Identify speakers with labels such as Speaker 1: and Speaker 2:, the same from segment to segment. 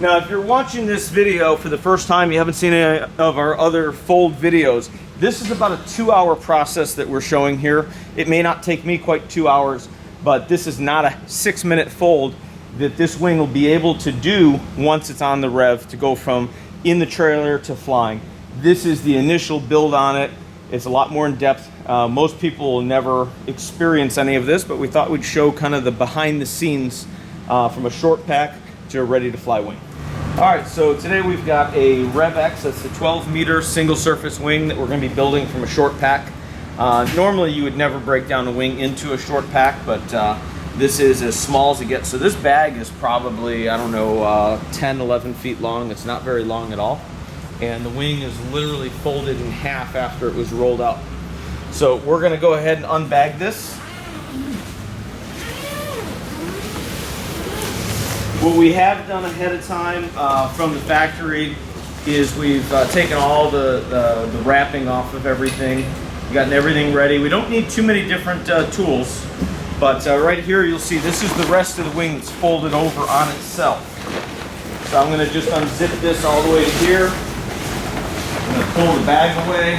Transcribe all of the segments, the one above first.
Speaker 1: Now, if you're watching this video for the first time, you haven't seen any of our other fold videos, this is about a 2-hour process that we're showing here. It may not take me quite 2 hours, but this is not a 6-minute fold that this wing will be able to do once it's on the REV to go from in the trailer to flying. This is the initial build on it. It's a lot more in depth. Most people will never experience any of this, but we thought we'd show kind of the behind the scenes from a short pack to a ready to fly wing. All right, so today we've got a REV X. That's a 12-meter single surface wing that we're going to be building from a short pack. Normally you would never break down a wing into a short pack, but this is as small as it gets. So this bag is probably, I don't know, 10, 11 feet long. It's not very long at all. And the wing is literally folded in half after it was rolled out. So we're going to go ahead and unbag this. What we have done ahead of time from the factory is we've taken all the wrapping off of everything. We've gotten everything ready. We don't need too many different tools, but right here you'll see this is the rest of the wing that's folded over on itself. So I'm going to just unzip this all the way to here. I'm going to pull the bag away.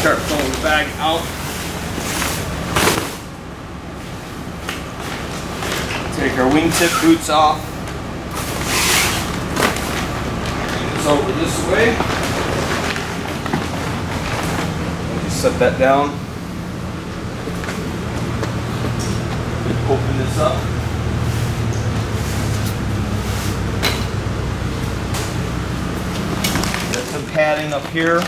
Speaker 1: Start pulling the bag out. Take our wingtip boots off. Bring this over this way. Just set that down. Open this up. Got some padding up here.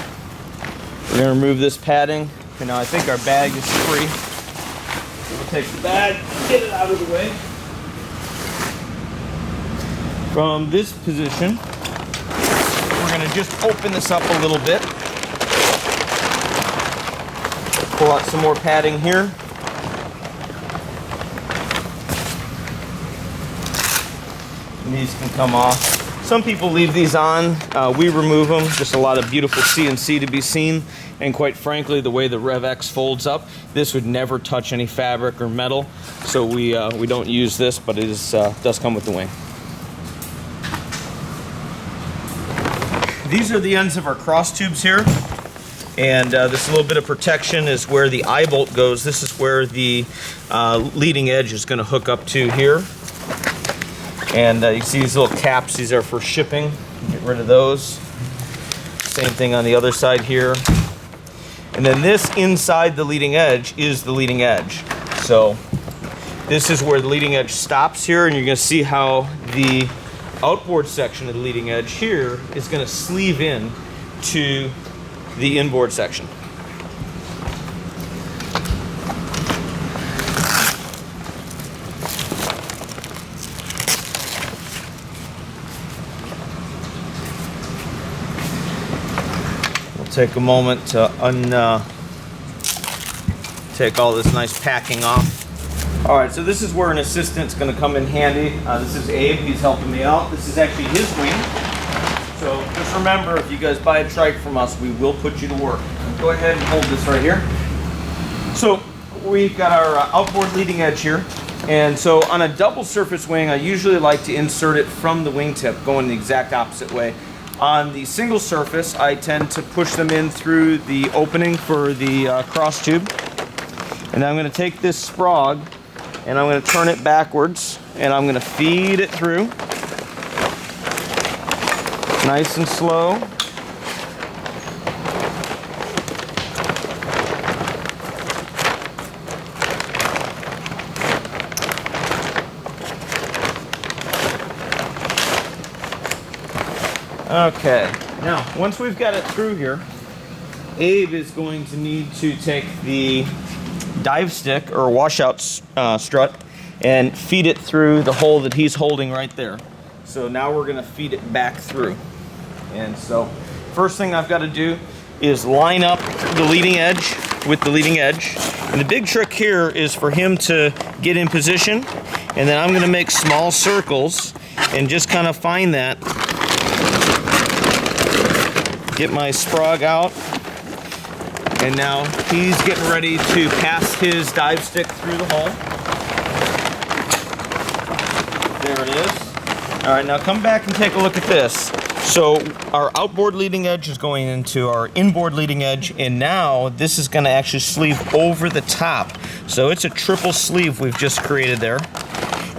Speaker 1: We're going to remove this padding. Okay, now I think our bag is free. So we'll take the bag, get it out of the way. From this position, we're going to just open this up a little bit. Pull out some more padding here. And these can come off. Some people leave these on. We remove them. Just a lot of beautiful CNC to be seen. And quite frankly, the way the REV X folds up, this would never touch any fabric or metal. So we don't use this, but it is, does come with the wing. These are the ends of our cross tubes here. And this little bit of protection is where the eye bolt goes. This is where the leading edge is going to hook up to here. And you see these little caps, these are for shipping. Get rid of those. Same thing on the other side here. And then this inside the leading edge is the leading edge. So this is where the leading edge stops here, and you're going to see how the outboard section of the leading edge here is going to sleeve in to the inboard section. Take a moment to take all this nice packing off. All right, so this is where an assistant's going to come in handy. This is Abe, he's helping me out. This is actually his wing. So just remember, if you guys buy a trike from us, we will put you to work. Go ahead and hold this right here. So we've got our outboard leading edge here. And so on a double surface wing, I usually like to insert it from the wingtip, going the exact opposite way. On the single surface, I tend to push them in through the opening for the cross tube. And I'm going to take this sprog and I'm going to turn it backwards and I'm going to feed it through. Nice and slow. Okay, now once we've got it through here, Abe is going to need to take the dive stick or washout strut and feed it through the hole that he's holding right there. So now we're going to feed it back through. And so first thing I've got to do is line up the leading edge with the leading edge. And the big trick here is for him to get in position, and then I'm going to make small circles and just kind of find that get my sprog out. And now he's getting ready to pass his dive stick through the hole. There it is. All right, now come back and take a look at this. So our outboard leading edge is going into our inboard leading edge, and now this is going to actually sleeve over the top. So it's a triple sleeve we've just created there.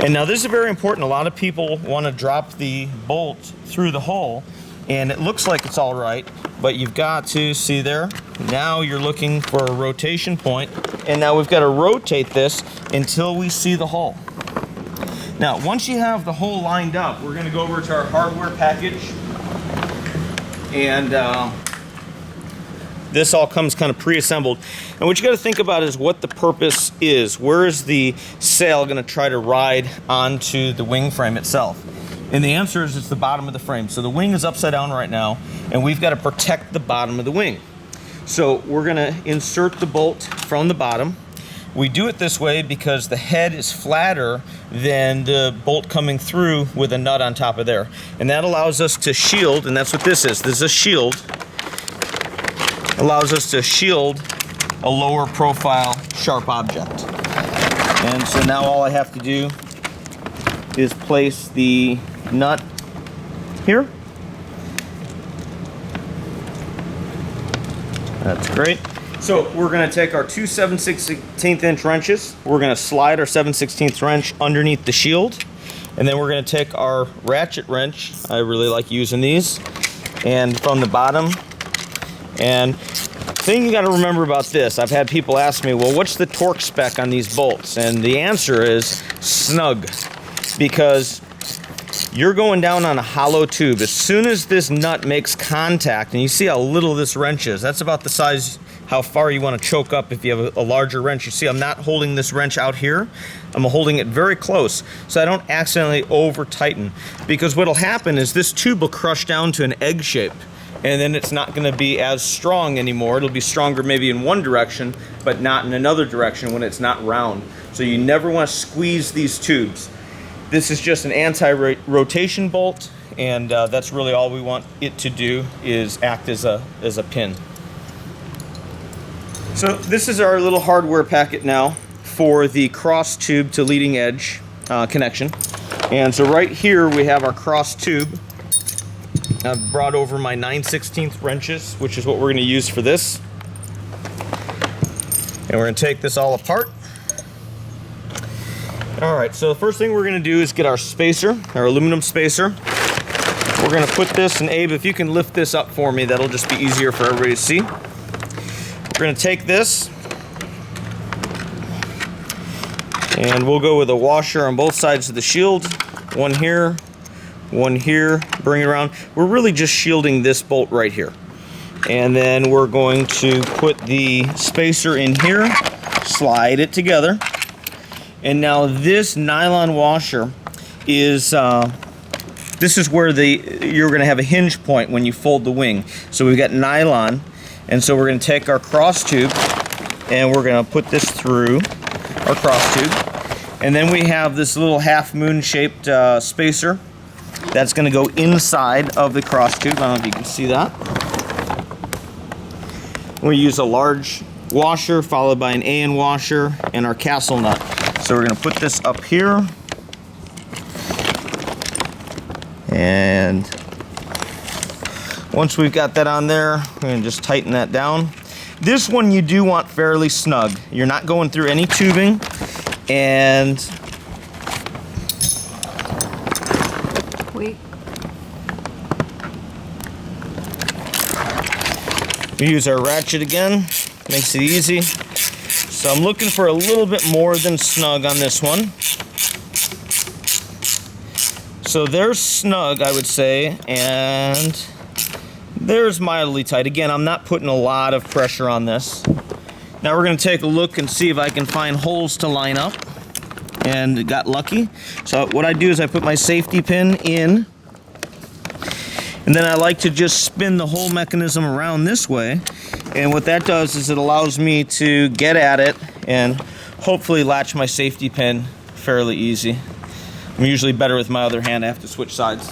Speaker 1: And now this is very important. A lot of people want to drop the bolt through the hole, and it looks like it's all right, but you've got to see there. Now you're looking for a rotation point, and now we've got to rotate this until we see the hole. Now, once you have the hole lined up, we're going to go over to our hardware package, and this all comes kind of pre-assembled. And what you got to think about is what the purpose is. Where is the sail going to try to ride onto the wing frame itself? And the answer is it's the bottom of the frame. So the wing is upside down right now, and we've got to protect the bottom of the wing. So we're going to insert the bolt from the bottom. We do it this way because the head is flatter than the bolt coming through with a nut on top of there. And that allows us to shield, and that's what this is. This is a shield. Allows us to shield a lower profile sharp object. And so now all I have to do is place the nut here. That's great. So we're going to take our two 7/16 inch wrenches. We're going to slide our 7/16 wrench underneath the shield. And then we're going to take our ratchet wrench. I really like using these. And from the bottom. And the thing you got to remember about this, I've had people ask me, well, what's the torque spec on these bolts? And the answer is snug. Because you're going down on a hollow tube. As soon as this nut makes contact, and you see how little this wrench is, that's about the size, how far you want to choke up if you have a larger wrench. You see I'm not holding this wrench out here. I'm holding it very close so I don't accidentally over tighten. Because what'll happen is this tube will crush down to an egg shape, and then it's not going to be as strong anymore. It'll be stronger maybe in one direction, but not in another direction when it's not round. So you never want to squeeze these tubes. This is just an anti-rotation bolt, and that's really all we want it to do is act as a pin. So this is our little hardware packet now for the cross tube to leading edge connection. And so right here we have our cross tube. I've brought over my 9/16 wrenches, which is what we're going to use for this. And we're going to take this all apart. Alright, so the first thing we're going to do is get our spacer, our aluminum spacer. We're going to put this, and Abe, if you can lift this up for me, that'll just be easier for everybody to see. We're going to take this, and we'll go with a washer on both sides of the shield. One here, bring it around. We're really just shielding this bolt right here. And then we're going to put the spacer in here, slide it together. And now this nylon washer is, this is where you're going to have a hinge point when you fold the wing. So we've got nylon, and so we're going to take our cross tube and we're going to put this through our cross tube. And then we have this little half moon shaped spacer that's going to go inside of the cross tube. I don't know if you can see that. We use a large washer followed by an AN washer and our castle nut. So we're going to put this up here, and once we've got that on there, we're going to just tighten that down. This one you do want fairly snug. You're not going through any tubing, and we use our ratchet again, makes it easy. So I'm looking for a little bit more than snug on this one. So there's snug, I would say, and there's mildly tight. Again, I'm not putting a lot of pressure on this. Now we're going to take a look and see if I can find holes to line up. And got lucky. So what I do is I put my safety pin in, and then I like to just spin the whole mechanism around this way. And what that does is it allows me to get at it and hopefully latch my safety pin fairly easy. I'm usually better with my other hand. I have to switch sides.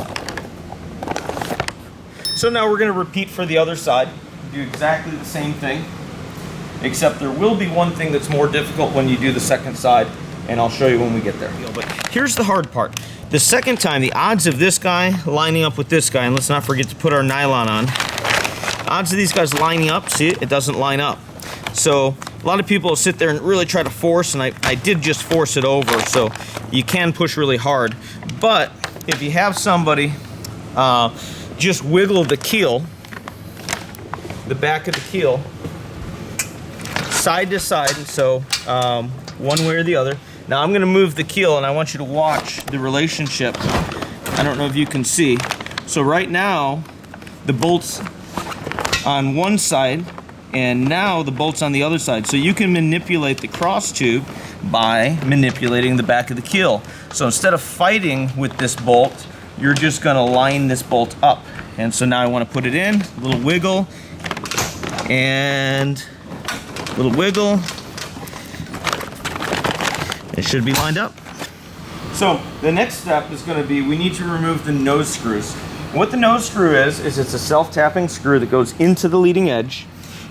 Speaker 1: So now we're going to repeat for the other side. Do exactly the same thing, except there will be one thing that's more difficult when you do the second side, and I'll show you when we get there. But here's the hard part. The second time, the odds of this guy lining up with this guy, and let's not forget to put our nylon on, odds of these guys lining up, see, it doesn't line up. So a lot of people will sit there and really try to force, and I did just force it over, so you can push really hard. But if you have somebody just wiggle the keel, the back of the keel, side to side, so one way or the other. Now I'm going to move the keel, and I want you to watch the relationship. I don't know if you can see. So right now, the bolt's on one side, and now the bolt's on the other side. So you can manipulate the cross tube by manipulating the back of the keel. So instead of fighting with this bolt, you're just going to line this bolt up. And so now I want to put it in, a little wiggle, and a little wiggle. It should be lined up. So the next step is going to be, we need to remove the nose screws. What the nose screw is it's a self-tapping screw that goes into the leading edge,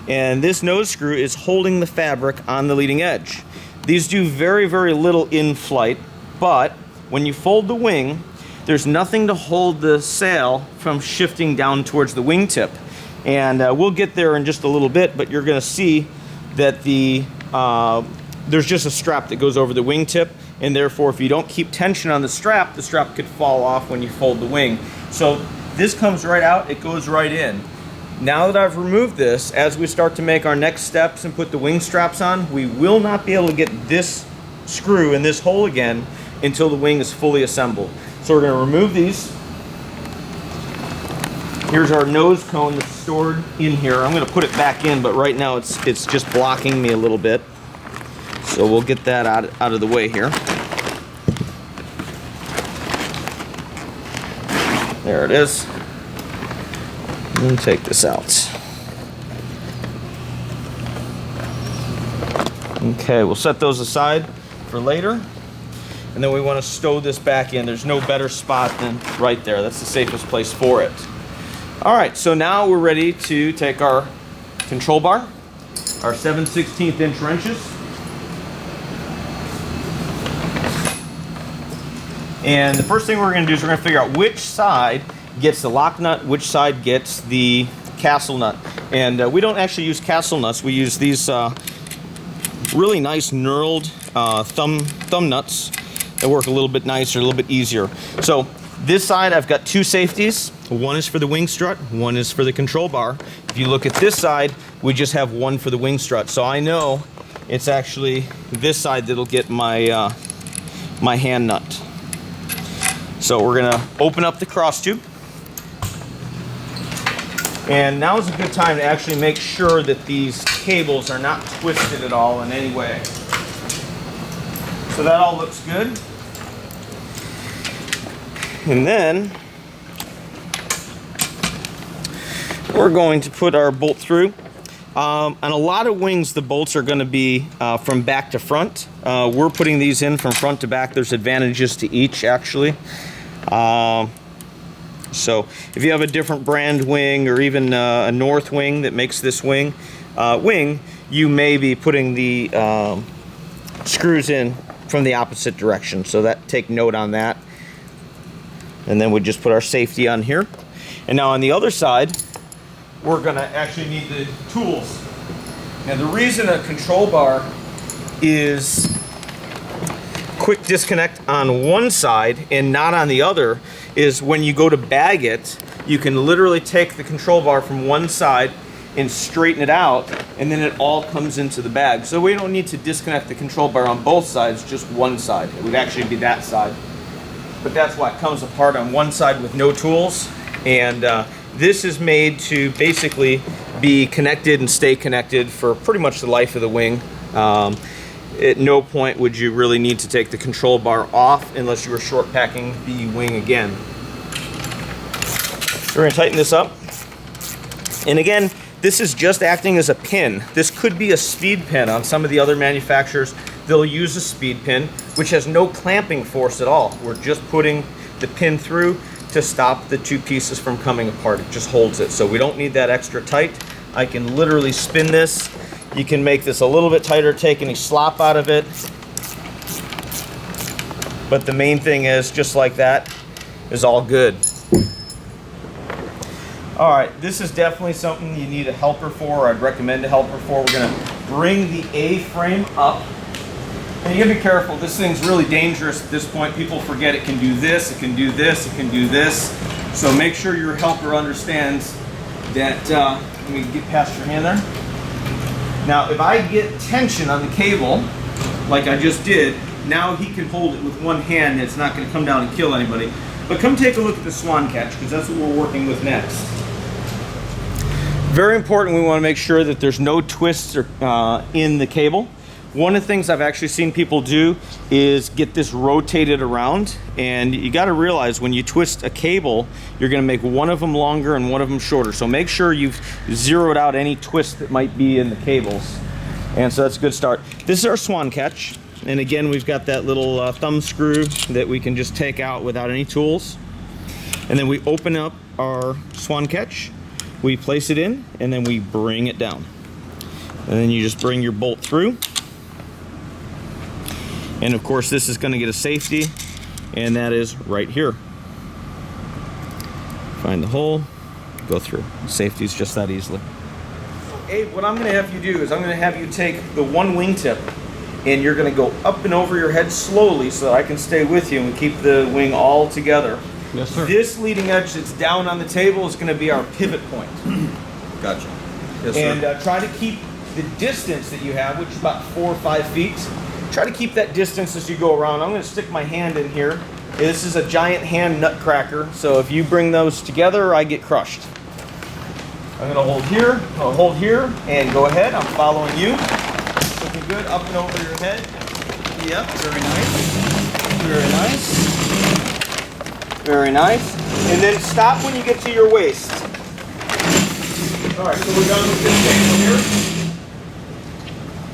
Speaker 1: and this nose screw is holding the fabric on the leading edge. These do very, very little in flight, but when you fold the wing, there's nothing to hold the sail from shifting down towards the wingtip. And we'll get there in just a little bit, but you're going to see that there's just a strap that goes over the wingtip, and therefore if you don't keep tension on the strap could fall off when you fold the wing. So this comes right out, it goes right in. Now that I've removed this, as we start to make our next steps and put the wing straps on, we will not be able to get this screw in this hole again until the wing is fully assembled. So we're going to remove these. Here's our nose cone that's stored in here. I'm going to put it back in, but right now it's just blocking me a little bit. So we'll get that out of the way here. There it is. And take this out. Okay, we'll set those aside for later. And then we want to stow this back in. There's no better spot than right there. That's the safest place for it. All right, so now we're ready to take our control bar, our 7/16 inch wrenches, and the first thing we're going to do is we're going to figure out which side gets the lock nut, which side gets the castle nut. And we don't actually use castle nuts. We use these really nice knurled thumb nuts that work a little bit nicer, a little bit easier. So this side I've got two safeties. One is for the wing strut, one is for the control bar. If you look at this side, we just have one for the wing strut. So I know it's actually this side that'll get my my hand nut. So we're gonna open up the cross tube. And now is a good time to actually make sure that these cables are not twisted at all in any way. So that all looks good. And then we're going to put our bolt through. On a lot of wings, the bolts are going to be from back to front. We're putting these in from front to back. There's advantages to each, actually. So if you have a different brand wing, or even a North wing that makes this wing, you may be putting the screws in from the opposite direction. So take note on that. And then we just put our safety on here. And now on the other side, we're going to actually need the tools. And the reason a control bar is quick disconnect on one side and not on the other is when you go to bag it, you can literally take the control bar from one side and straighten it out, and then it all comes into the bag. So we don't need to disconnect the control bar on both sides, just one side. It would actually be that side. But that's why it comes apart on one side with no tools. And this is made to basically be connected and stay connected for pretty much the life of the wing. At no point would you really need to take the control bar off unless you were short packing the wing again. So we're going to tighten this up. And again, this is just acting as a pin. This could be a speed pin. On some of the other manufacturers, they'll use a speed pin, which has no clamping force at all. We're just putting the pin through to stop the two pieces from coming apart. It just holds it. So we don't need that extra tight. I can literally spin this. You can make this a little bit tighter, take any slop out of it. But the main thing is, just like that, is all good. All right, this is definitely something you need a helper for, or I'd recommend a helper for. We're gonna bring the A-frame up. And you gotta be careful, this thing's really dangerous at this point. People forget it can do this, it can do this, it can do this. So make sure your helper understands that, let me get past your hand there. Now, if I get tension on the cable, like I just did, now he can hold it with one hand and it's not gonna come down and kill anybody. But come take a look at the swan catch, because that's what we're working with next. Very important, we wanna make sure that there's no twists in the cable. One of the things I've actually seen people do is get this rotated around, and you got to realize when you twist a cable, you're going to make one of them longer and one of them shorter. So make sure you've zeroed out any twist that might be in the cables. And so that's a good start. This is our swan catch. And again, we've got that little thumb screw that we can just take out without any tools. And then we open up our swan catch, we place it in, and then we bring it down. And then you just bring your bolt through. And of course, this is going to get a safety, and that is right here. Find the hole, go through. Safety is just that easily. Abe, what I'm going to have you do is I'm going to have you take the one wingtip, and you're going to go up and over your head slowly so that I can stay with you and keep the wing all together.
Speaker 2: Yes, sir.
Speaker 1: This leading edge that's down on the table is going to be our pivot point.
Speaker 2: Gotcha. Yes,
Speaker 1: and
Speaker 2: sir.
Speaker 1: Try to keep the distance that you have, which is about 4 or 5 feet. Try to keep that distance as you go around. I'm going to stick my hand in here. This is a giant hand nutcracker, so if you bring those together, I get crushed. I'm going to hold here, I'll hold here, and go ahead. I'm following you. Looking good, up and over your head. Yep, very nice. Very nice. Very nice. And then stop when you get to your waist. All right, so we're done with this table here.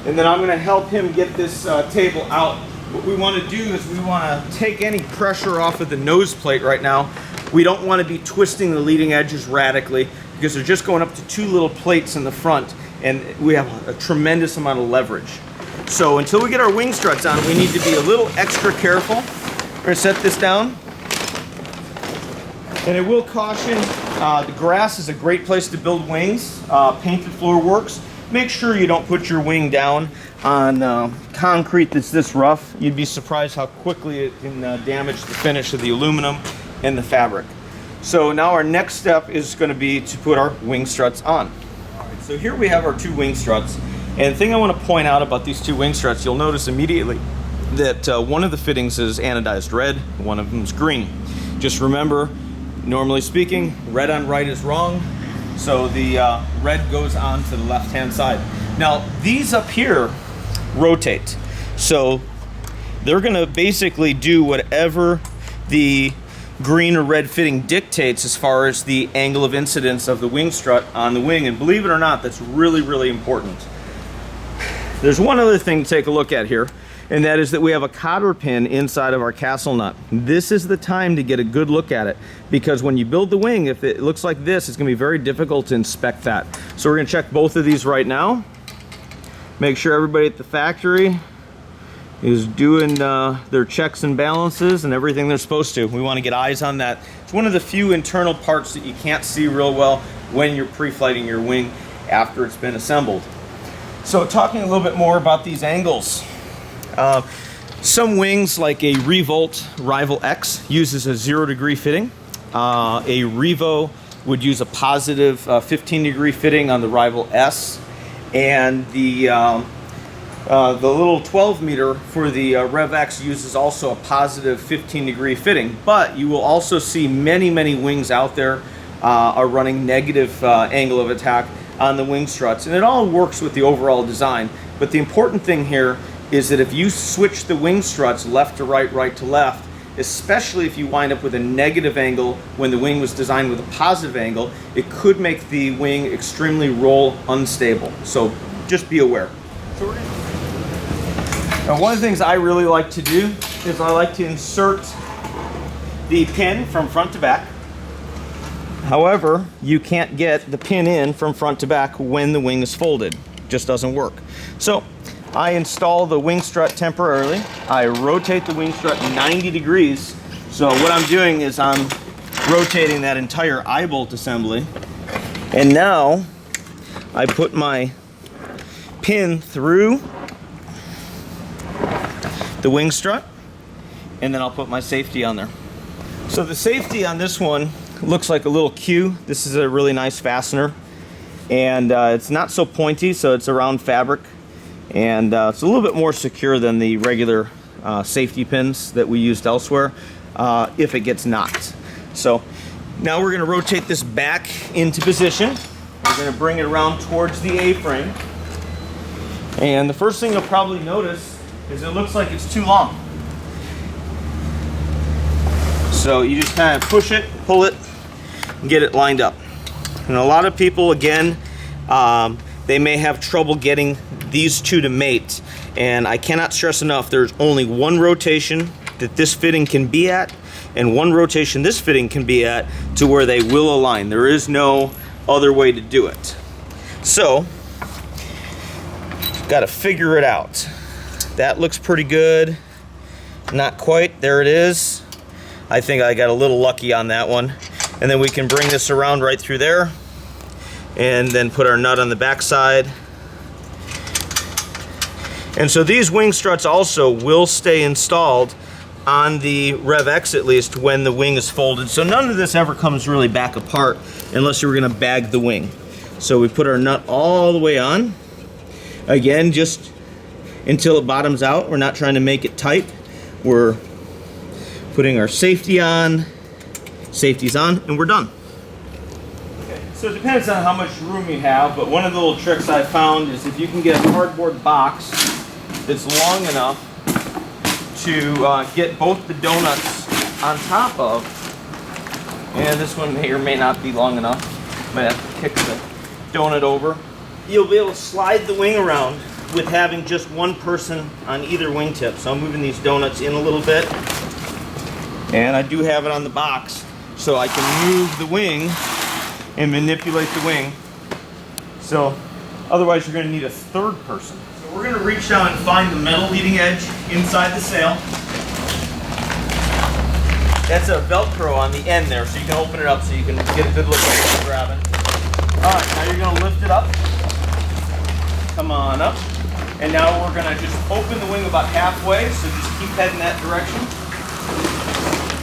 Speaker 1: And then I'm going to help him get this table out. What we want to do is we want to take any pressure off of the nose plate right now. We don't want to be twisting the leading edges radically because they're just going up to 2 little plates in the front, and we have a tremendous amount of leverage. So until we get our wing struts on, we need to be a little extra careful. We're going to set this down. And I will caution, the grass is a great place to build wings. Painted floor works. Make sure you don't put your wing down on concrete that's this rough. You'd be surprised how quickly it can damage the finish of the aluminum and the fabric. So now our next step is going to be to put our wing struts on. All right, so here we have our 2 wing struts. And the thing I want to point out about these 2 wing struts, you'll notice immediately that one of the fittings is anodized red, one of them is green. Just remember, normally speaking, red on right is wrong. So the red goes on to the left-hand side. Now, these up here rotate. So they're gonna basically do whatever the green or red fitting dictates as far as the angle of incidence of the wing strut on the wing. And believe it or not, that's really, really important. There's one other thing to take a look at here, and that is that we have a cotter pin inside of our castle nut. This is the time to get a good look at it, because when you build the wing, if it looks like this, it's gonna be very difficult to inspect that. So we're gonna check both of these right now. Make sure everybody at the factory is doing their checks and balances and everything they're supposed to. We wanna get eyes on that. It's one of the few internal parts that you can't see real well when you're pre-flighting your wing after it's been assembled. So talking a little bit more about these angles. Some wings, like a REV X, uses a 0-degree fitting. A Revo would use a positive 15-degree fitting on the Rival S, and the little 12-meter for the REV X uses also a positive 15-degree fitting. But you will also see many, many wings out there are running negative angle of attack on the wing struts, and it all works with the overall design. But the important thing here is that if you switch the wing struts left to right, right to left, especially if you wind up with a negative angle when the wing was designed with a positive angle, it could make the wing extremely roll unstable. So just be aware. Now, one of the things I really like to do is I like to insert the pin from front to back. However, you can't get the pin in from front to back when the wing is folded. It just doesn't work. So I install the wing strut temporarily. I rotate the wing strut 90 degrees. So what I'm doing is I'm rotating that entire eye bolt assembly. And now I put my pin through the wing strut, and then I'll put my safety on there. So the safety on this one looks like a little Q. This is a really nice fastener, and it's not so pointy, so it's a round fabric, and it's a little bit more secure than the regular safety pins that we used elsewhere if it gets knocked. So now we're going to rotate this back into position. We're going to bring it around towards the A-frame, and the first thing you'll probably notice is it looks like it's too long. So you just kind of push it, pull it, and get it lined up. And a lot of people, again, they may have trouble getting these two to mate. And I cannot stress enough, there's only one rotation that this fitting can be at, and one rotation this fitting can be at to where they will align. There is no other way to do it. So, got to figure it out. That looks pretty good. Not quite. There it is. I think I got a little lucky on that one. And then we can bring this around right through there and then put our nut on the back side. And so these wing struts also will stay installed on the REV X, at least, when the wing is folded. So none of this ever comes really back apart unless you were going to bag the wing. So we put our nut all the way on. Again, just until it bottoms out. We're not trying to make it tight. We're putting our safety on, safety's on, and we're done. Okay, so it depends on how much room you have, but one of the little tricks I found is if you can get a cardboard box that's long enough to get both the donuts on top of, and this one may or may not be long enough, might have to kick the donut over, you'll be able to slide the wing around with having just one person on either wingtip. So I'm moving these donuts in a little bit, and I do have it on the box so I can move the wing and manipulate the wing. So otherwise you're going to need a third person. So we're going to reach down and find the metal leading edge inside the sail. That's a Velcro on the end there, so you can open it up so you can get a good look at what you're grabbing. Alright, now you're going to lift it up. Come on up. And now we're going to just open the wing about halfway, so just keep heading that direction.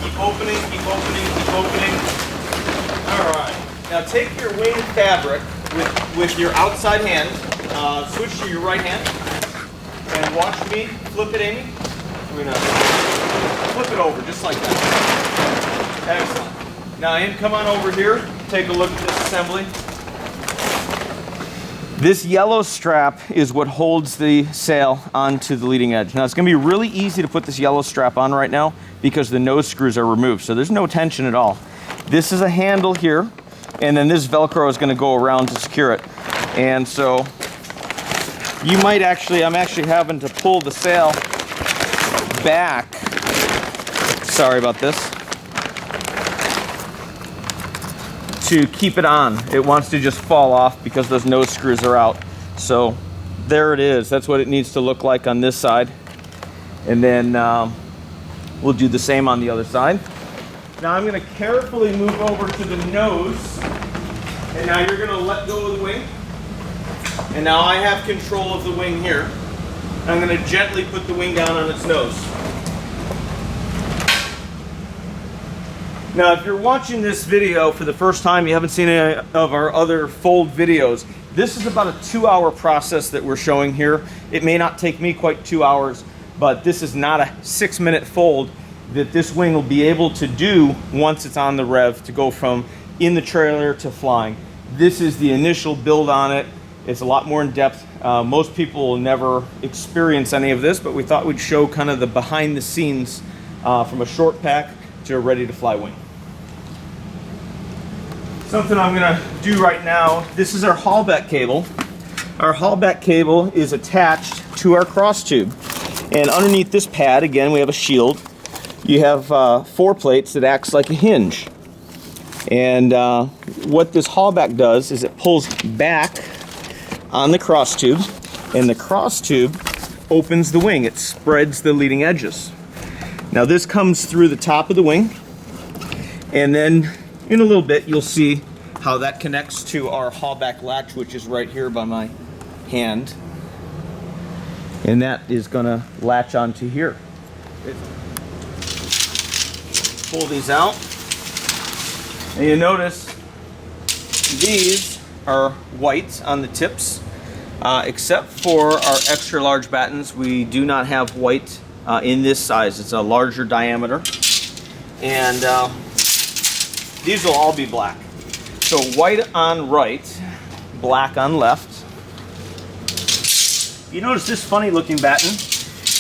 Speaker 1: Keep opening, keep opening, keep opening. Alright, now take your wing fabric with your outside hand, switch to your right hand, and watch me flip it, Amy. We're going to flip it over just like that. Excellent. Now, Amy, come on over here, take a look at this assembly. This yellow strap is what holds the sail onto the leading edge. Now it's going to be really easy to put this yellow strap on right now because the nose screws are removed, so there's no tension at all. This is a handle here, and then this Velcro is going to go around to secure it. And so you might actually, I'm actually having to pull the sail back. Sorry about this. To keep it on. It wants to just fall off because those nose screws are out. So there it is. That's what it needs to look like on this side. And then we'll do the same on the other side. Now I'm going to carefully move over to the nose. And now you're going to let go of the wing. And now I have control of the wing here. I'm going to gently put the wing down on its nose. Now, if you're watching this video for the first time, you haven't seen any of our other fold videos, this is about a 2-hour process that we're showing here. It may not take me quite 2 hours, but this is not a 6-minute fold that this wing will be able to do once it's on the REV to go from in the trailer to flying. This is the initial build on it. It's a lot more in depth. Most people will never experience any of this, but we thought we'd show kind of the behind the scenes from a short pack to a ready to fly wing. Something I'm going to do right now, this is our haulback cable. Our haulback cable is attached to our cross tube. And underneath this pad, again, we have a shield. you have 4 plates that acts like a hinge. And what this haulback does is it pulls back on the cross tube, and the cross tube opens the wing. It spreads the leading edges. Now this comes through the top of the wing, and then in a little bit you'll see how that connects to our haulback latch, which is right here by my hand. And that is gonna latch onto here. Pull these out, and you notice these are white on the tips. Except for our extra large battens, we do not have white in this size. It's a larger diameter. And these will all be black. So white on right, black on left. You notice this funny looking batten?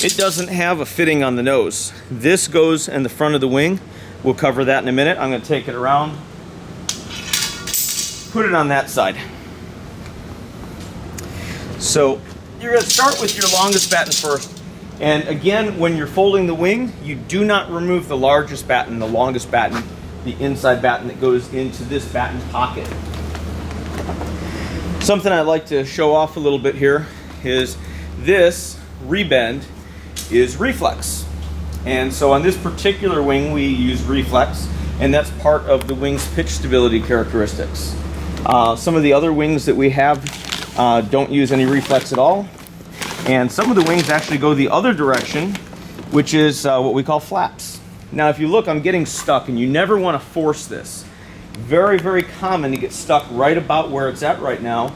Speaker 1: It doesn't have a fitting on the nose. This goes in the front of the wing. We'll cover that in a minute. I'm going to take it around, put it on that side. So you're going to start with your longest batten first. And again, when you're folding the wing, you do not remove the largest batten, the longest batten, the inside batten that goes into this batten pocket. Something I'd like to show off a little bit here is this rebend is reflex. And so on this particular wing, we use reflex, and that's part of the wing's pitch stability characteristics. Some of the other wings that we have don't use any reflex at all. And some of the wings actually go the other direction, which is what we call flaps. Now, if you look, I'm getting stuck, and you never want to force this. Very, very common to get stuck right about where it's at right now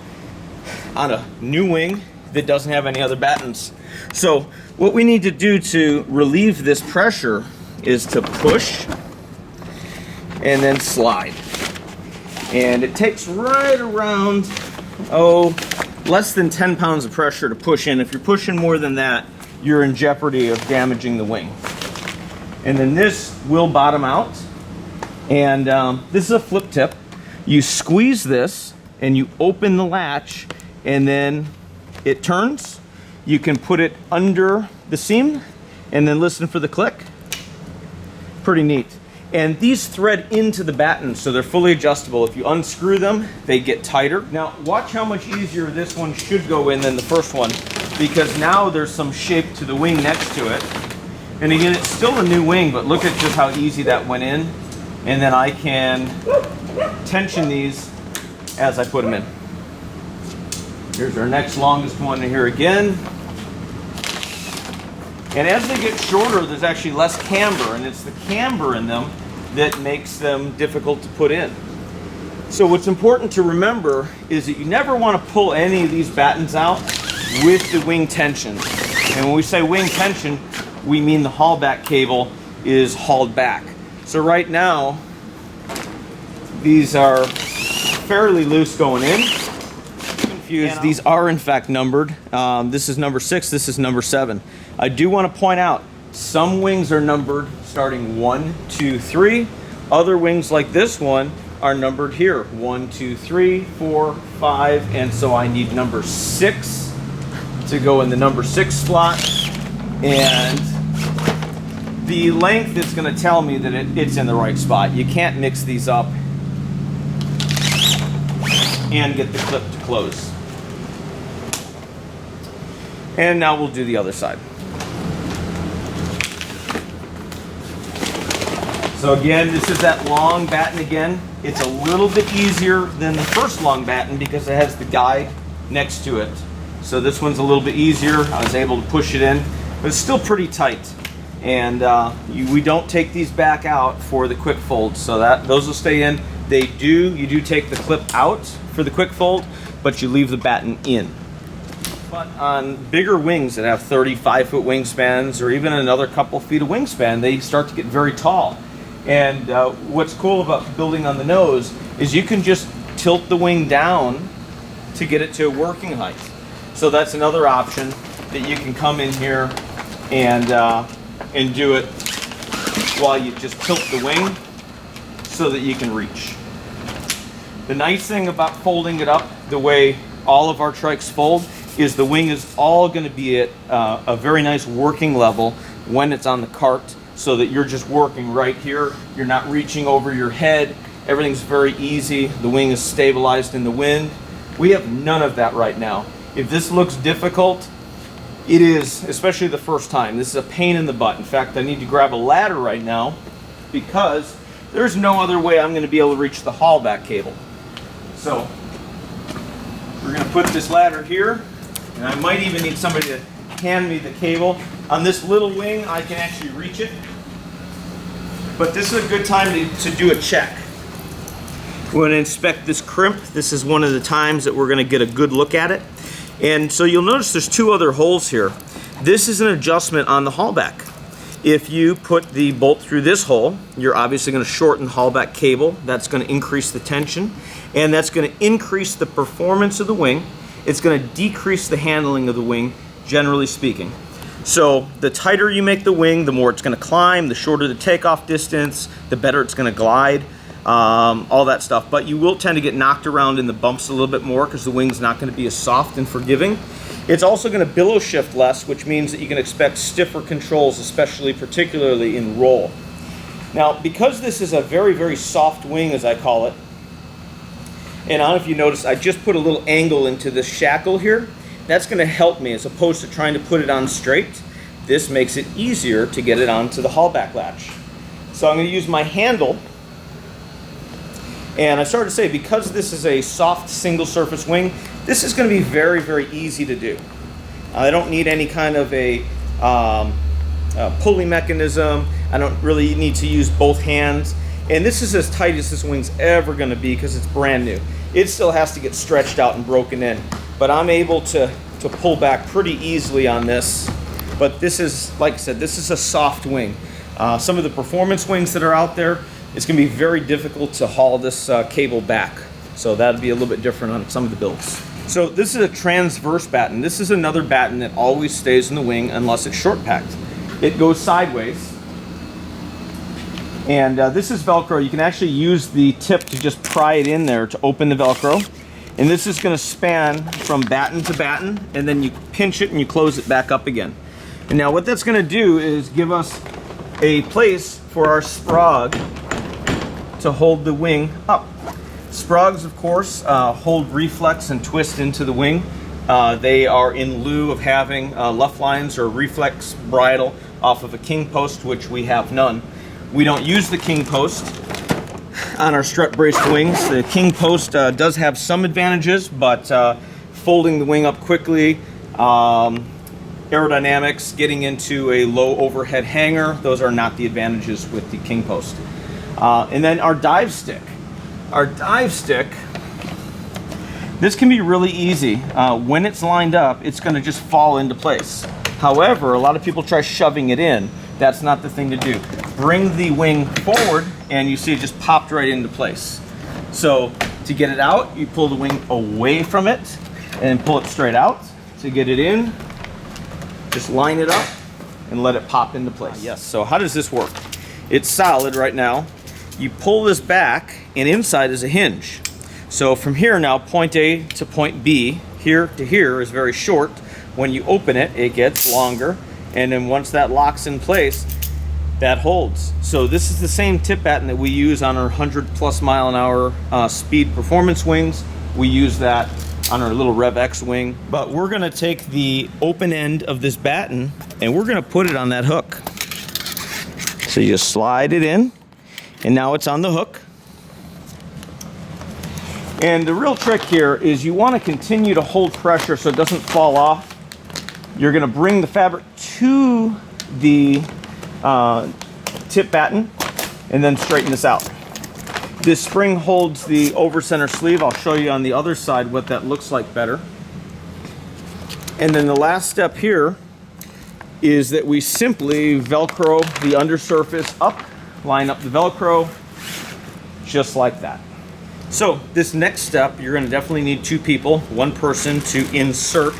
Speaker 1: on a new wing that doesn't have any other battens. So what we need to do to relieve this pressure is to push and then slide. And it takes right around, less than 10 pounds of pressure to push in. If you're pushing more than that, you're in jeopardy of damaging the wing. And then this will bottom out. And this is a flip tip. You squeeze this and you open the latch, and then it turns. You can put it under the seam and then listen for the click. Pretty neat. And these thread into the batten, so they're fully adjustable. If you unscrew them, they get tighter. Now, watch how much easier this one should go in than the first one, because now there's some shape to the wing next to it. And again, it's still a new wing, but look at just how easy that went in. And then I can tension these as I put them in. Here's our next longest one here again. And as they get shorter, there's actually less camber, and it's the camber in them that makes them difficult to put in. So what's important to remember is that you never want to pull any of these battens out with the wing tension. And when we say wing tension, we mean the haulback cable is hauled back. So right now, these are fairly loose going in. These are in fact numbered. This is number 6, this is number 7. I do want to point out, some wings are numbered starting 1, 2, 3. Other wings like this one are numbered here, 1, 2, 3, 4, 5, and so I need number 6 to go in the number 6 slot. And the length is going to tell me that it's in the right spot. You can't mix these up and get the clip to close. And now we'll do the other side. So again, this is that long batten again. It's a little bit easier than the first long batten because it has the guide next to it. So this one's a little bit easier. I was able to push it in, but it's still pretty tight. And we don't take these back out for the quick fold, so those will stay in. You do take the clip out for the quick fold, but you leave the batten in. But on bigger wings that have 35-foot wingspans, or even another couple feet of wingspan, they start to get very tall. And what's cool about building on the nose is you can just tilt the wing down to get it to a working height. So that's another option that you can come in here and do it while you just tilt the wing so that you can reach. The nice thing about folding it up the way all of our trikes fold is the wing is all going to be at a very nice working level when it's on the cart, so that you're just working right here. You're not reaching over your head. Everything's very easy. The wing is stabilized in the wind. We have none of that right now. If this looks difficult, it is, especially the first time. This is a pain in the butt. In fact, I need to grab a ladder right now because there's no other way I'm going to be able to reach the haulback cable. So we're going to put this ladder here, and I might even need somebody to hand me the cable. On this little wing, I can actually reach it. But this is a good time to do a check. We're going to inspect this crimp. This is one of the times that we're going to get a good look at it. And so you'll notice there's two other holes here. This is an adjustment on the haulback. If you put the bolt through this hole, you're obviously going to shorten the haulback cable. That's going to increase the tension, and that's going to increase the performance of the wing. It's going to decrease the handling of the wing, generally speaking. So the tighter you make the wing, the more it's going to climb, the shorter the takeoff distance, the better it's going to glide. All that stuff, but you will tend to get knocked around in the bumps a little bit more because the wing's not going to be as soft and forgiving. It's also going to billow shift less, which means that you can expect stiffer controls, particularly in roll. Now, because this is a very, very soft wing, as I call it, and I don't know if you notice, I just put a little angle into this shackle here. That's going to help me as opposed to trying to put it on straight. This makes it easier to get it onto the haulback latch. So I'm going to use my handle. And I started to say, because this is a soft single surface wing, this is going to be very, very easy to do. I don't need any kind of a pulley mechanism. I don't really need to use both hands. And this is as tight as this wing's ever going to be because it's brand new. It still has to get stretched out and broken in. But I'm able to pull back pretty easily on this. But this is, like I said, this is a soft wing. Some of the performance wings that are out there, it's going to be very difficult to haul this cable back. So that'd be a little bit different on some of the builds. So this is a transverse batten. This is another batten that always stays in the wing unless it's short packed. It goes sideways. And this is Velcro. You can actually use the tip to just pry it in there to open the Velcro. And this is going to span from batten to batten, and then you pinch it and you close it back up again. And now what that's going to do is give us a place for our sprog to hold the wing up. Sprogs, of course, hold reflex and twist into the wing. They are in lieu of having luff lines or reflex bridle off of a king post, which we have none. We don't use the king post on our strut braced wings. The king post does have some advantages, but folding the wing up quickly, aerodynamics, getting into a low overhead hanger, those are not the advantages with the king post. And then our dive stick. Our dive stick, this can be really easy. When it's lined up, it's going to just fall into place. However, a lot of people try shoving it in. That's not the thing to do. Bring the wing forward, and you see it just popped right into place. So to get it out, you pull the wing away from it and pull it straight out. To get it in, just line it up and let it pop into place. Yes, so how does this work? It's solid right now. You pull this back, and inside is a hinge. So from here now, point A to point B, here to here is very short. When you open it, it gets longer. And then once that locks in place, that holds. So this is the same tip batten that we use on our 100+ mile an hour speed performance wings. We use that on our little REV X wing. But we're gonna take the open end of this batten and we're gonna put it on that hook. So you slide it in, and now it's on the hook. And the real trick here is you want to continue to hold pressure so it doesn't fall off. You're going to bring the fabric to the tip batten and then straighten this out. This spring holds the over center sleeve. I'll show you on the other side what that looks like better. And then the last step here is that we simply Velcro the undersurface up, line up the Velcro, just like that. So this next step, you're going to definitely need two people, one person to insert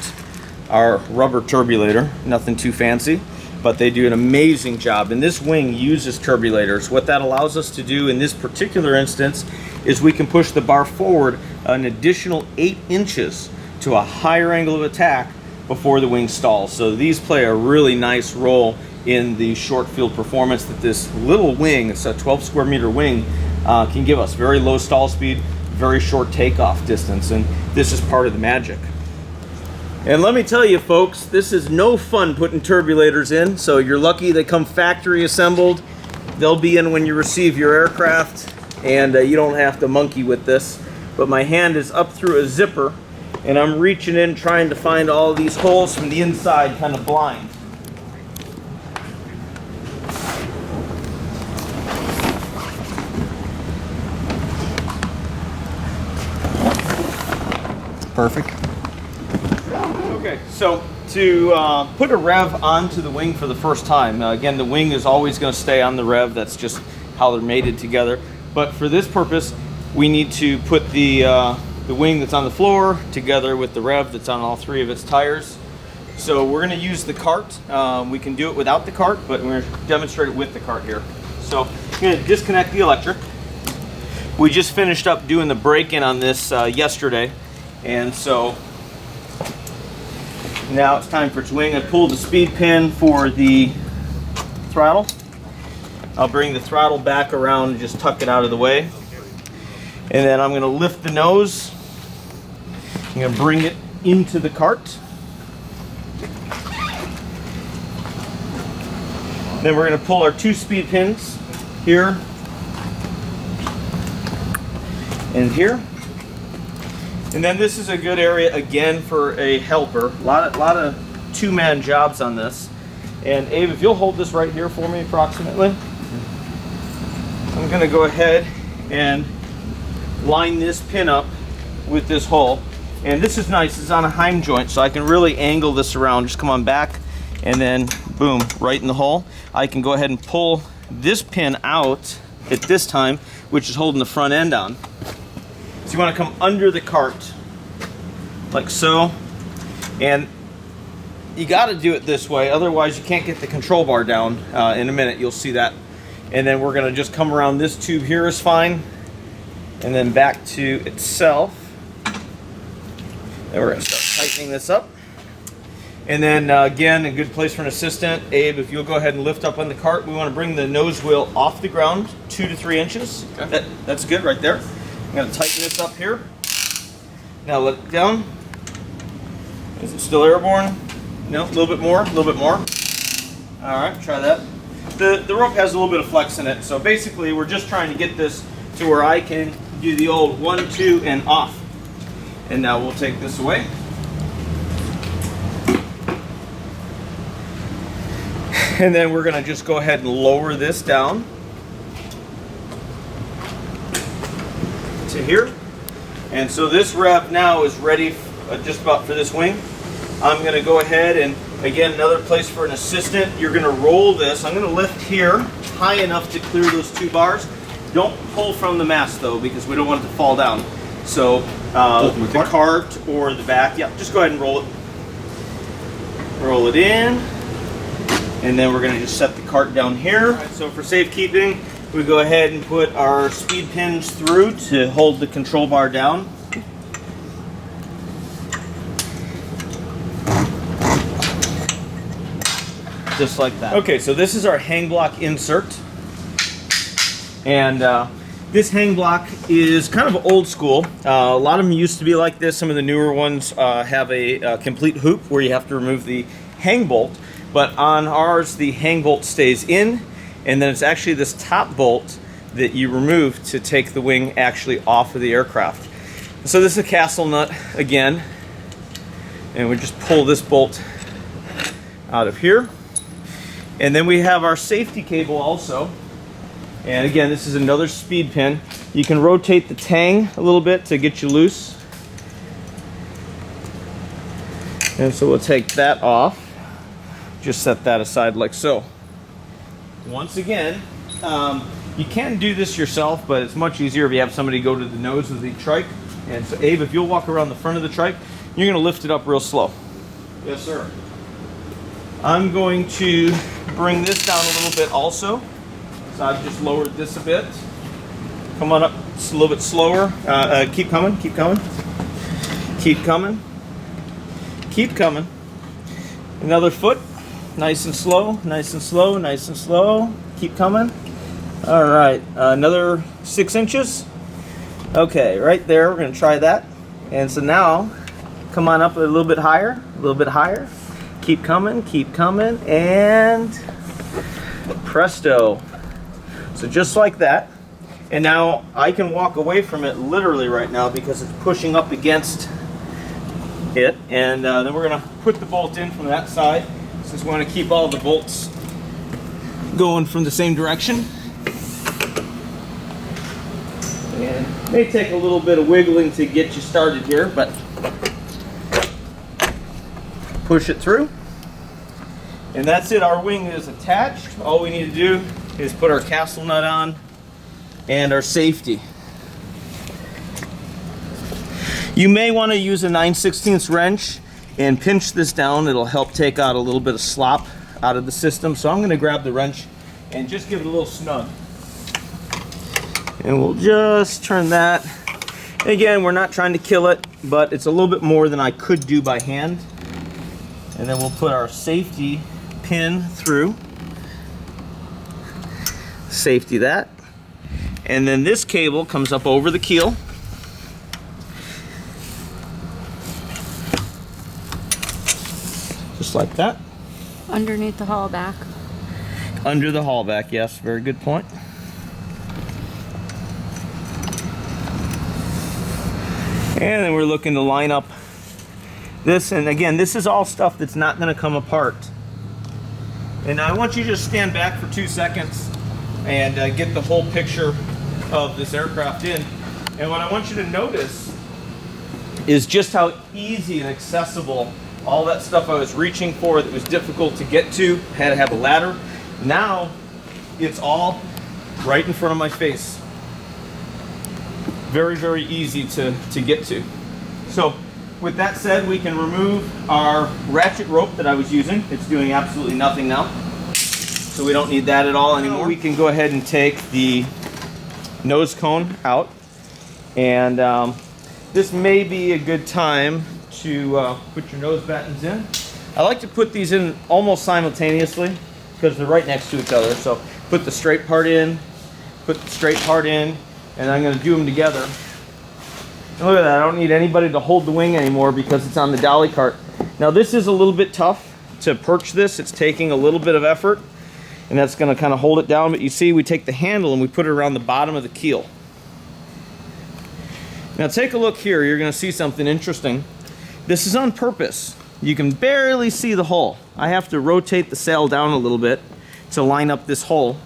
Speaker 1: our rubber turbulator. Nothing too fancy, but they do an amazing job. And this wing uses turbulators. What that allows us to do in this particular instance is we can push the bar forward an additional 8 inches to a higher angle of attack before the wing stalls. So these play a really nice role in the short field performance that this little wing, it's a 12 square meter wing, can give us. Very low stall speed, very short takeoff distance, and this is part of the magic. And let me tell you folks, this is no fun putting turbulators in, so you're lucky they come factory assembled. They'll be in when you receive your aircraft, and you don't have to monkey with this. But my hand is up through a zipper, and I'm reaching in trying to find all these holes from the inside, kind of blind.
Speaker 2: Perfect.
Speaker 1: Okay, so to put a REV onto the wing for the first time, again, the wing is always going to stay on the REV. That's just how they're mated together. But for this purpose, we need to put the wing that's on the floor together with the REV that's on all three of its tires. So we're going to use the cart. We can do it without the cart, but we're going to demonstrate it with the cart here. So I'm going to disconnect the electric. We just finished up doing the break-in on this yesterday, and so now it's time for its wing. I pulled the speed pin for the throttle. I'll bring the throttle back around and just tuck it out of the way. And then I'm going to lift the nose. I'm going to bring it into the cart. Then we're going to pull our two speed pins here and here. And then this is a good area again for a helper. A lot of two-man jobs on this. And Abe, if you'll hold this right here for me approximately. I'm going to go ahead and line this pin up with this hole. And this is nice, it's on a heim joint, so I can really angle this around. Just come on back and then boom, right in the hole. I can go ahead and pull this pin out at this time, which is holding the front end on. So you want to come under the cart, like so, and you got to do it this way, otherwise you can't get the control bar down. In a minute you'll see that. And then we're going to just come around this tube here is fine, and then back to itself. Then we're going to start tightening this up. And then again, a good place for an assistant. Abe, if you'll go ahead and lift up on the cart, we want to bring the nose wheel off the ground 2 to 3 inches. Okay. That's good right there. I'm going to tighten this up here. Now let it down. Is it still airborne? No, a little bit more, a little bit more. All right, try that. The rope has a little bit of flex in it, so basically we're just trying to get this to where I can do the old 1, 2, and off. And now we'll take this away. And then we're going to just go ahead and lower this down to here. And so this REV now is ready just about for this wing. I'm going to go ahead and, again, another place for an assistant. You're going to roll this. I'm going to lift here high enough to clear those 2 bars. Don't pull from the mast though, because we don't want it to fall down. So the cart or the back, yeah, just go ahead and roll it. Roll it in. And then we're going to just set the cart down here. Right, so for safekeeping, we go ahead and put our speed pins through to hold the control bar down. Just like that. Okay, so this is our hang block insert. And this hang block is kind of old school. A lot of them used to be like this. Some of the newer ones have a complete hoop where you have to remove the hang bolt. But on ours, the hang bolt stays in, and then it's actually this top bolt that you remove to take the wing actually off of the aircraft. So this is a castle nut again, and we just pull this bolt out of here. And then we have our safety cable also. And again, this is another speed pin. You can rotate the tang a little bit to get you loose. And so we'll take that off. Just set that aside like so. Once again, you can do this yourself, but it's much easier if you have somebody go to the nose of the trike. And so Abe, if you'll walk around the front of the trike, you're going to lift it up real slow. Yes, sir. I'm going to bring this down a little bit also. So I've just lowered this a bit. Come on up just a little bit slower. Keep coming, keep coming. Keep coming. Keep coming. Another foot. Nice and slow, nice and slow, nice and slow. Keep coming. All right, another 6 inches. Okay, right there, we're gonna try that. And so now, come on up a little bit higher, a little bit higher. Keep coming, and presto. So just like that. And now I can walk away from it literally right now because it's pushing up against it. And then we're gonna put the bolt in from that side, since we want to keep all the bolts going from the same direction. And it may take a little bit of wiggling to get you started here, but push it through. And that's it, our wing is attached. All we need to do is put our castle nut on and our safety. You may want to use a 9/16 wrench and pinch this down. It'll help take out a little bit of slop out of the system. So I'm going to grab the wrench and just give it a little snug. And we'll just turn that. Again, we're not trying to kill it, but it's a little bit more than I could do by hand. And then we'll put our safety pin through. Safety that. And then this cable comes up over the keel. Just like that.
Speaker 3: Underneath the haul back.
Speaker 1: Under the haul back, yes, very good point. And then we're looking to line up this, and again, this is all stuff that's not going to come apart. And I want you to just stand back for 2 seconds and get the whole picture of this aircraft in. And what I want you to notice is just how easy and accessible all that stuff I was reaching for that was difficult to get to, had to have a ladder. Now it's all right in front of my face. Very, very easy to get to. So with that said, we can remove our ratchet rope that I was using. It's doing absolutely nothing now. So we don't need that at all anymore. We can go ahead and take the nose cone out. And this may be a good time to put your nose battens in. I like to put these in almost simultaneously because they're right next to each other. So put the straight part in, put the straight part in, and I'm going to do them together. And look at that, I don't need anybody to hold the wing anymore because it's on the dolly cart. Now this is a little bit tough to perch this. It's taking a little bit of effort, and that's going to kind of hold it down. But you see, we take the handle and we put it around the bottom of the keel. Now take a look here. You're going to see something interesting. This is on purpose. You can barely see the hole. I have to rotate the sail down a little bit to line up this hole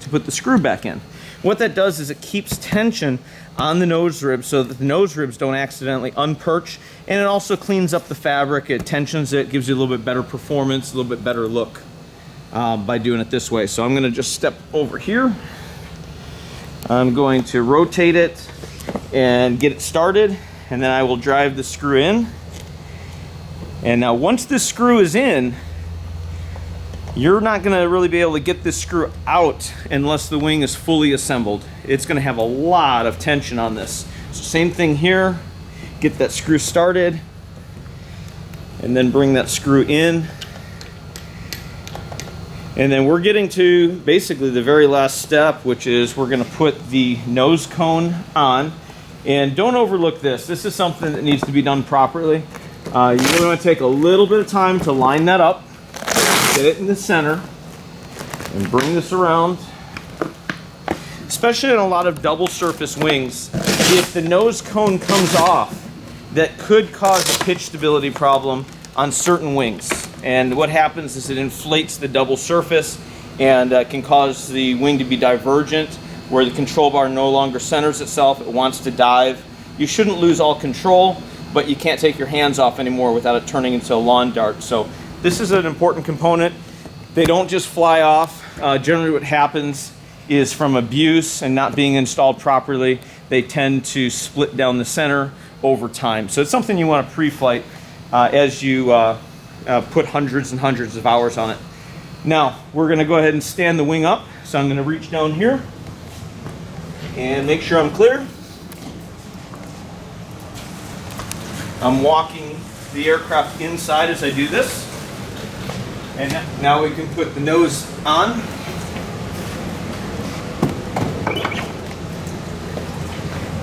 Speaker 1: to put the screw back in. What that does is it keeps tension on the nose ribs so that the nose ribs don't accidentally unperch, and it also cleans up the fabric, it tensions it, gives you a little bit better performance, a little bit better look by doing it this way. So I'm going to just step over here. I'm going to rotate it and get it started, and then I will drive the screw in. And now once this screw is in, you're not going to really be able to get this screw out unless the wing is fully assembled. It's going to have a lot of tension on this. So same thing here. Get that screw started and then bring that screw in. And then we're getting to basically the very last step, which is we're going to put the nose cone on. And don't overlook this. This is something that needs to be done properly. You really want to take a little bit of time to line that up. Get it in the center and bring this around. Especially in a lot of double surface wings, if the nose cone comes off, that could cause a pitch stability problem on certain wings. And what happens is it inflates the double surface and can cause the wing to be divergent, where the control bar no longer centers itself, it wants to dive. You shouldn't lose all control, but you can't take your hands off anymore without it turning into a lawn dart. So this is an important component. They don't just fly off. Generally what happens is from abuse and not being installed properly, they tend to split down the center over time. So it's something you want to pre-flight as you put hundreds and hundreds of hours on it. Now, we're going to go ahead and stand the wing up. So I'm going to reach down here and make sure I'm clear. I'm walking the aircraft inside as I do this. And now we can put the nose on.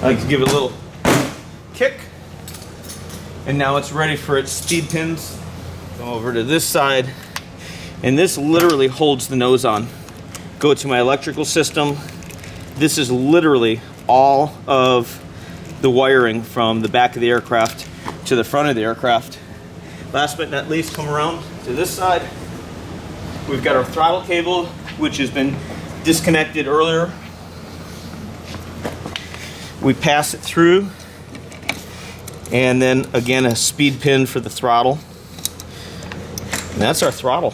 Speaker 1: I like to give it a little kick. And now it's ready for its speed pins. Go over to this side. And this literally holds the nose on. Go to my electrical system. This is literally all of the wiring from the back of the aircraft to the front of the aircraft. Last but not least, come around to this side. We've got our throttle cable, which has been disconnected earlier. We pass it through, and then again a speed pin for the throttle. And that's our throttle.